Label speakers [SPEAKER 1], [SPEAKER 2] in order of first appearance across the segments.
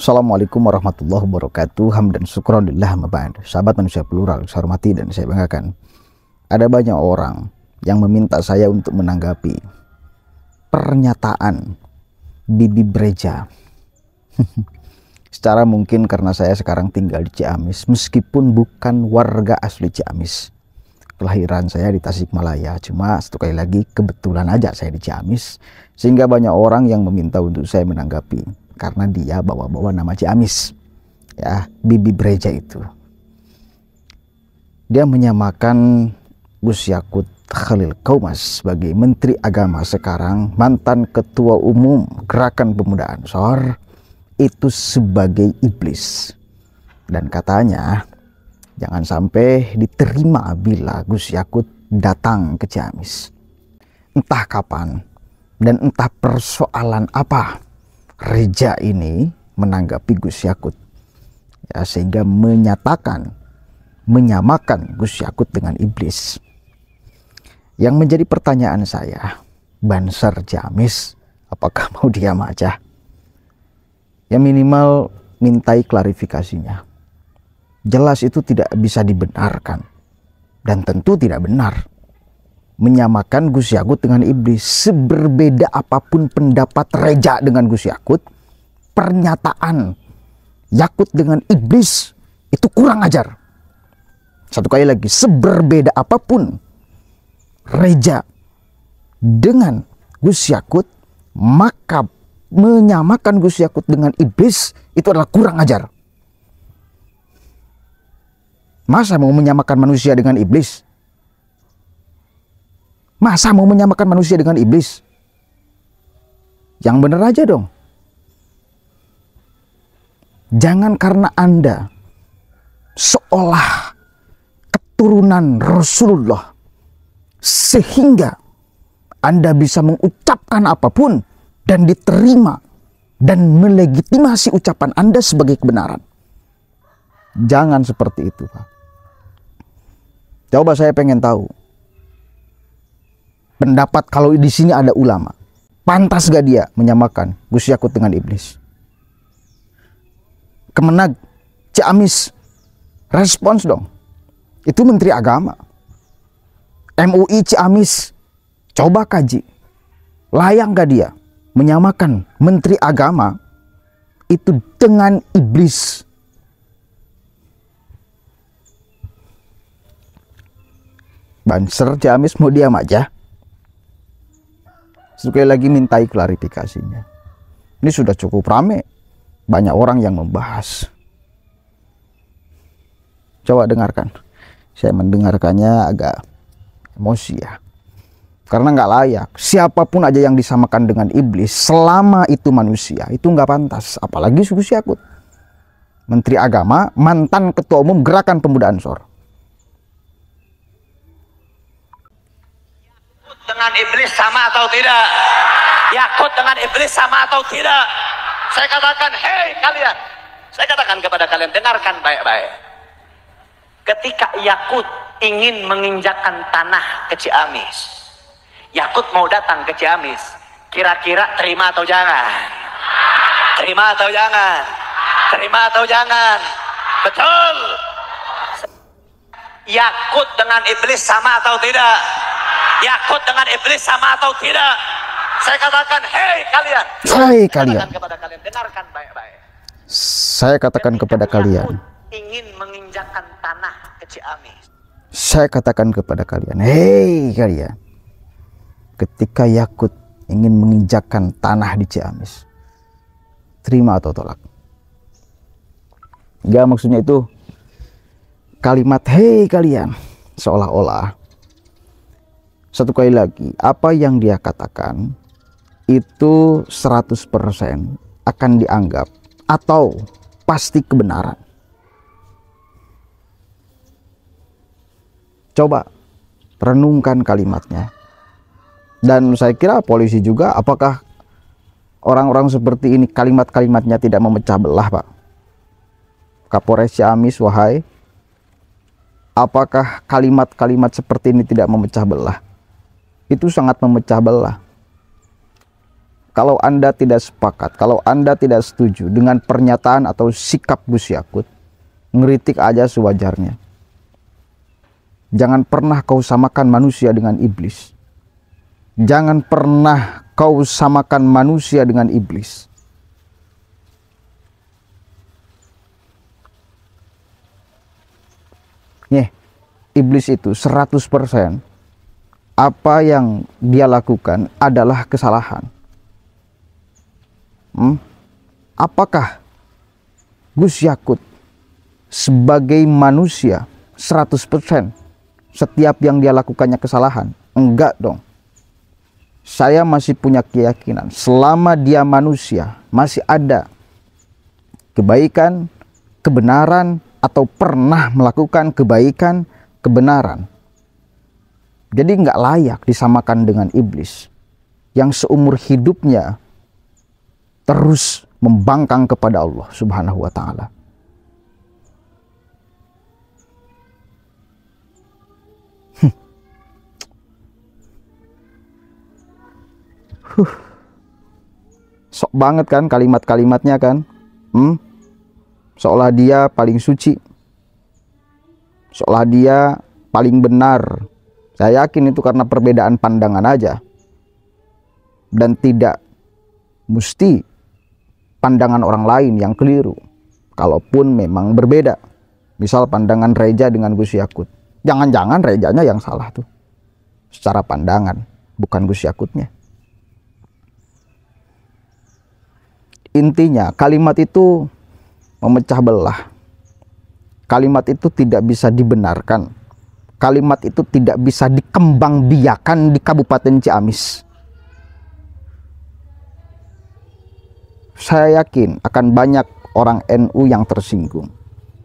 [SPEAKER 1] Assalamualaikum warahmatullahi wabarakatuh. Hamdan syukronillah maba'd. Sahabat manusia plural, saya hormati dan saya banggakan. Ada banyak orang yang meminta saya untuk menanggapi pernyataan Bibi Breja. Secara mungkin karena saya sekarang tinggal di Ciamis, meskipun bukan warga asli Ciamis. Kelahiran saya di Tasikmalaya, cuma sekali lagi kebetulan aja saya di Ciamis, sehingga banyak orang yang meminta untuk saya menanggapi karena dia bawa-bawa nama Ciamis, ya, Bibi Breja itu. Dia menyamakan Gus Yakut Khalil Qaumas sebagai Menteri Agama sekarang, mantan Ketua Umum Gerakan Pemuda Ansor, itu sebagai iblis. Dan katanya jangan sampai diterima bila Gus Yakut datang ke Ciamis. Entah kapan dan entah persoalan apa Reja ini menanggapi Gus Yakut, ya, sehingga menyamakan Gus Yakut dengan iblis. Yang menjadi pertanyaan saya, Banser Ciamis apakah mau diam aja? Ya minimal mintai klarifikasinya. Jelas itu tidak bisa dibenarkan dan tentu tidak benar menyamakan Gus Yakut dengan iblis. Seberbeda apapun pendapat Reja dengan Gus Yakut, pernyataan Yakut dengan iblis itu kurang ajar. Satu kali lagi, seberbeda apapun Reja dengan Gus Yakut, maka menyamakan Gus Yakut dengan iblis itu adalah kurang ajar. Masa mau menyamakan manusia dengan iblis? Masa mau menyamakan manusia dengan iblis? Yang benar aja dong. Jangan karena Anda seolah keturunan Rasulullah sehingga Anda bisa mengucapkan apapun dan diterima dan melegitimasi ucapan Anda sebagai kebenaran. Jangan seperti itu, Pak. Coba saya pengen tahu pendapat kalau di sini ada ulama, pantas gak dia menyamakan Gus Yakut dengan iblis? Kemenag Ciamis respons dong. Itu Menteri Agama. MUI Ciamis coba kaji. Layak gak dia menyamakan Menteri Agama itu dengan iblis? Banser Ciamis mau diam aja? Sekali lagi mintai klarifikasinya. Ini sudah cukup rame, banyak orang yang membahas. Coba dengarkan. Saya mendengarkannya agak emosi ya, karena nggak layak. Siapapun aja yang disamakan dengan iblis, selama itu manusia, itu nggak pantas. Apalagi Gus Yakut, Menteri Agama, mantan Ketua Umum Gerakan Pemuda Ansor.
[SPEAKER 2] Dengan iblis sama atau tidak? Yakut dengan iblis sama atau tidak? Saya katakan, hei kalian, saya katakan kepada kalian, dengarkan baik-baik. Ketika Yakut ingin menginjakkan tanah ke Ciamis, Yakut mau datang ke Ciamis, kira-kira terima atau jangan? Terima atau jangan? Terima atau jangan? Betul. Yakut dengan iblis sama atau tidak? Yakut dengan iblis sama atau tidak? Saya katakan, hei kalian.
[SPEAKER 1] Hai kalian.
[SPEAKER 2] Katakan kepada kalian, dengarkan baik-baik.
[SPEAKER 1] Saya katakan kepada kalian,
[SPEAKER 2] ingin menginjakkan tanah ke Ciamis.
[SPEAKER 1] saya katakan kepada kalian, hei kalian. Ketika Yakut ingin menginjakkan tanah di Ciamis, terima atau tolak? Enggak, maksudnya itu kalimat hei kalian seolah-olah, satu kali lagi, apa yang dia katakan itu 100% akan dianggap atau pasti kebenaran. Coba renungkan kalimatnya. Dan saya kira polisi juga, apakah orang-orang seperti ini kalimat-kalimatnya tidak memecah belah, Pak? Kapolres Ciamis, wahai, apakah kalimat-kalimat seperti ini tidak memecah belah? Itu sangat memecah belah. Kalau Anda tidak sepakat, kalau Anda tidak setuju dengan pernyataan atau sikap Gus Yakut, ngeritik aja sewajarnya. Jangan pernah kau samakan manusia dengan iblis. Jangan pernah kau samakan manusia dengan iblis. Iblis itu 100% apa yang dia lakukan adalah kesalahan. Apakah Gus Yakut sebagai manusia 100% setiap yang dia lakukannya kesalahan? Enggak dong. Saya masih punya keyakinan selama dia manusia masih ada kebaikan, kebenaran, atau pernah melakukan kebaikan, kebenaran. Jadi nggak layak disamakan dengan iblis yang seumur hidupnya terus membangkang kepada Allah Subhanahu wa Ta'ala. Sok banget kan kalimat-kalimatnya kan. Seolah dia paling suci, seolah dia paling benar. Saya yakin itu karena perbedaan pandangan aja, dan tidak mesti pandangan orang lain yang keliru. Kalaupun memang berbeda, misal pandangan Reja dengan Gus Yakut, jangan-jangan Rejanya yang salah tuh secara pandangan, bukan Gus Yakutnya. Intinya kalimat itu memecah belah. Kalimat itu tidak bisa dibenarkan. Kalimat itu tidak bisa dikembangbiakan di Kabupaten Ciamis. Saya yakin akan banyak orang NU yang tersinggung.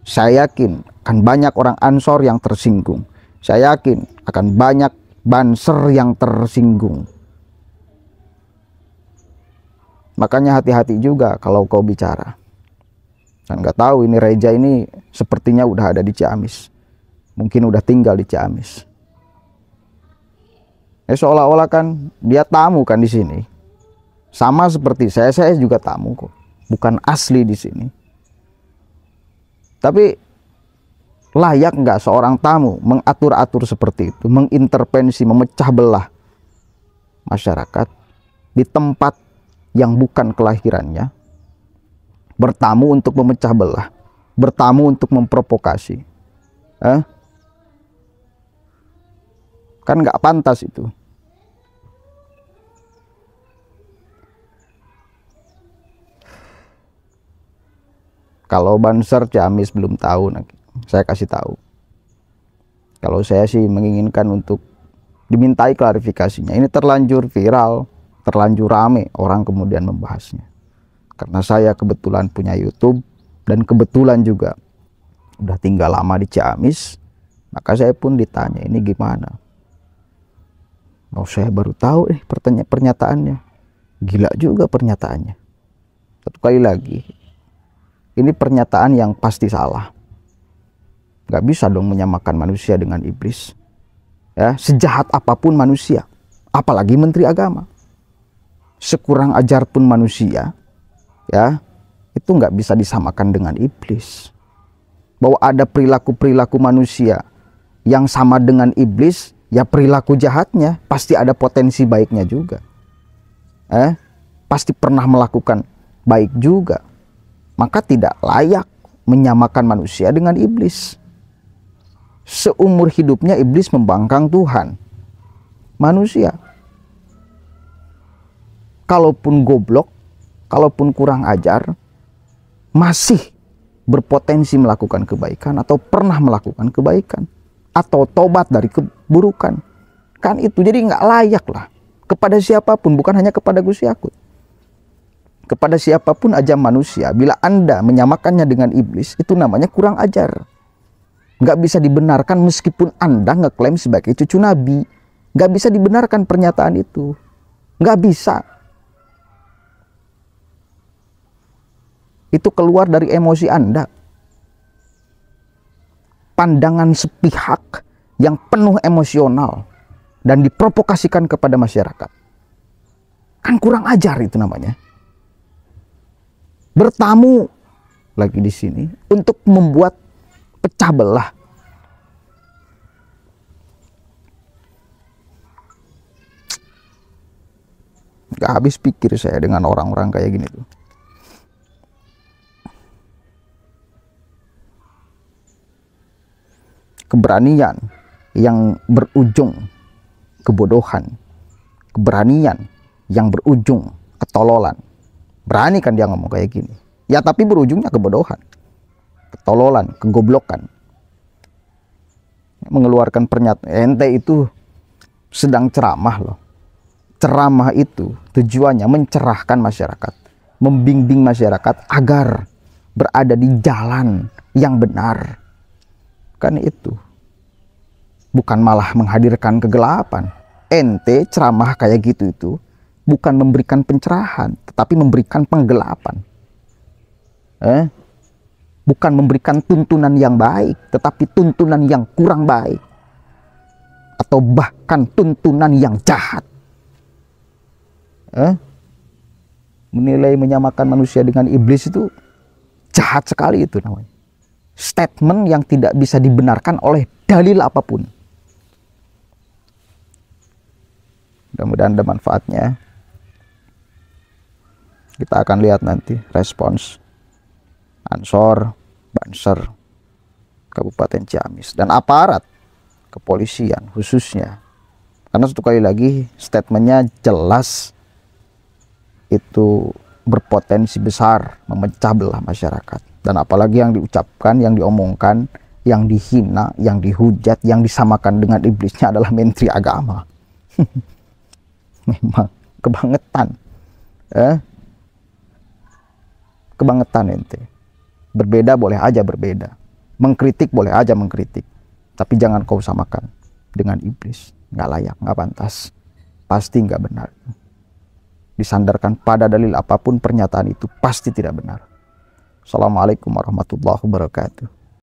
[SPEAKER 1] Saya yakin akan banyak orang Ansor yang tersinggung. Saya yakin akan banyak Banser yang tersinggung. Makanya hati-hati juga kalau kau bicara. Dan nggak tahu ini Reja ini sepertinya udah ada di Ciamis. Mungkin udah tinggal di Ciamis. Seolah-olah kan dia tamu kan di sini. Sama seperti saya juga tamu kok. Bukan asli di sini. Tapi layak nggak seorang tamu mengatur-atur seperti itu, mengintervensi, memecah belah masyarakat di tempat yang bukan kelahirannya, bertamu untuk memecah belah, bertamu untuk memprovokasi? Kan nggak pantas itu. Kalau Banser Ciamis belum tahu, saya kasih tahu. Kalau saya sih menginginkan untuk dimintai klarifikasinya. Ini terlanjur viral, terlanjur rame orang kemudian membahasnya. Karena saya kebetulan punya YouTube dan kebetulan juga udah tinggal lama di Ciamis, maka saya pun ditanya ini gimana. Oh, saya baru tahu pernyataannya. Gila juga pernyataannya. Satu kali lagi, ini pernyataan yang pasti salah. Gak bisa dong menyamakan manusia dengan iblis. Ya, sejahat apapun manusia, apalagi menteri agama, sekurang ajar pun manusia, ya, itu nggak bisa disamakan dengan iblis. Bahwa ada perilaku-perilaku manusia yang sama dengan iblis, ya perilaku jahatnya pasti ada potensi baiknya juga. Pasti pernah melakukan baik juga. Maka tidak layak menyamakan manusia dengan iblis. Seumur hidupnya iblis membangkang Tuhan. Manusia, kalaupun goblok, kalaupun kurang ajar, masih berpotensi melakukan kebaikan atau pernah melakukan kebaikan atau tobat dari keburukan. Kan itu jadi nggak layak lah kepada siapapun, bukan hanya kepada Gus Yakut. Kepada siapapun aja manusia, bila Anda menyamakannya dengan iblis, itu namanya kurang ajar. Nggak bisa dibenarkan meskipun Anda ngeklaim sebagai cucu Nabi. Nggak bisa dibenarkan pernyataan itu. Nggak bisa. Itu keluar dari emosi Anda. Pandangan sepihak yang penuh emosional dan diprovokasikan kepada masyarakat. Kan kurang ajar itu namanya. Bertamu lagi di sini untuk membuat pecah belah. Gak habis pikir saya dengan orang-orang kayak gini tuh. Keberanian yang berujung kebodohan, keberanian yang berujung ketololan. Berani kan dia ngomong kayak gini. Ya tapi berujungnya kebodohan, ketololan, kegoblokan. Mengeluarkan pernyataan, ente itu sedang ceramah loh. Ceramah itu tujuannya mencerahkan masyarakat, membimbing masyarakat agar berada di jalan yang benar. Kan itu. Bukan malah menghadirkan kegelapan. Ente ceramah kayak gitu itu bukan memberikan pencerahan, tetapi memberikan penggelapan. Bukan memberikan tuntunan yang baik, tetapi tuntunan yang kurang baik. Atau bahkan tuntunan yang jahat. Menilai menyamakan manusia dengan iblis itu jahat sekali itu namanya. Statement yang tidak bisa dibenarkan oleh dalil apapun. Mudah-mudahan ada manfaatnya. Kita akan lihat nanti respons Ansor, Banser, Kabupaten Ciamis, dan aparat kepolisian khususnya. Karena satu kali lagi statementnya jelas itu berpotensi besar memecah belah masyarakat. Dan apalagi yang diucapkan, yang diomongkan, yang dihina, yang dihujat, yang disamakan dengan iblisnya adalah Menteri Agama. Memang kebangetan. Kebangetan ente. Berbeda boleh aja berbeda. Mengkritik boleh aja mengkritik. Tapi jangan kau samakan dengan iblis. Nggak layak, nggak pantas. Pasti nggak benar. Disandarkan pada dalil apapun, pernyataan itu pasti tidak benar. Assalamualaikum warahmatullahi wabarakatuh.